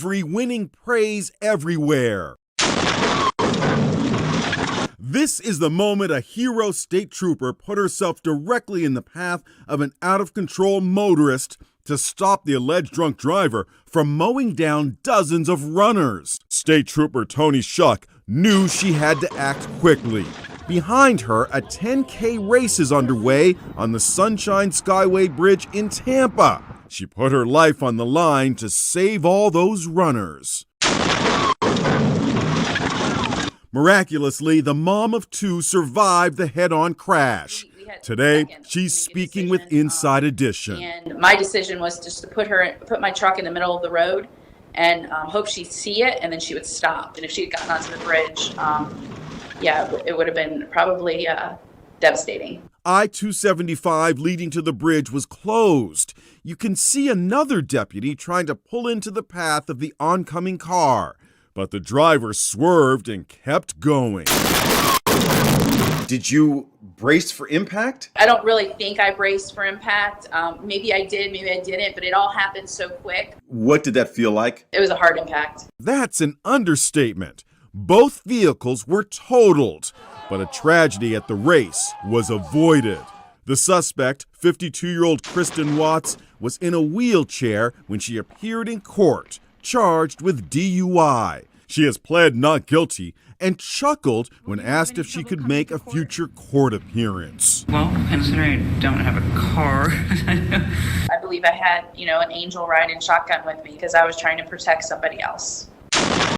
winning praise everywhere. This is the moment a hero state trooper put herself directly in the path of an out-of-control motorist to stop the alleged drunk driver from mowing down dozens of runners. State Trooper Tony Shuck knew she had to act quickly. Behind her, a 10K race is underway on the Sunshine Skyway Bridge in Tampa. She put her life on the line to save all those runners. Miraculously, the mom of two survived the head-on crash. Today, she's speaking with Inside Edition. And my decision was just to put my truck in the middle of the road and hope she'd see it, and then she would stop. And if she had gotten onto the bridge, it would have been probably devastating. I-275 leading to the bridge was closed. You can see another deputy trying to pull into the path of the oncoming car, but the driver swerved and kept going. Did you brace for impact? I don't really think I braced for impact. Maybe I did, maybe I didn't, but it all happened so quick. What did that feel like? It was a hard impact. That's an understatement. Both vehicles were totaled, but a tragedy at the race was avoided. The suspect, 52-year-old Kristen Watts, was in a wheelchair when she appeared in court, charged with DUI. She has pled not guilty and chuckled when asked if she could make a future court appearance. Well, considering I don't have a car. I believe I had, an angel riding shotgun with me because I was trying to protect somebody else.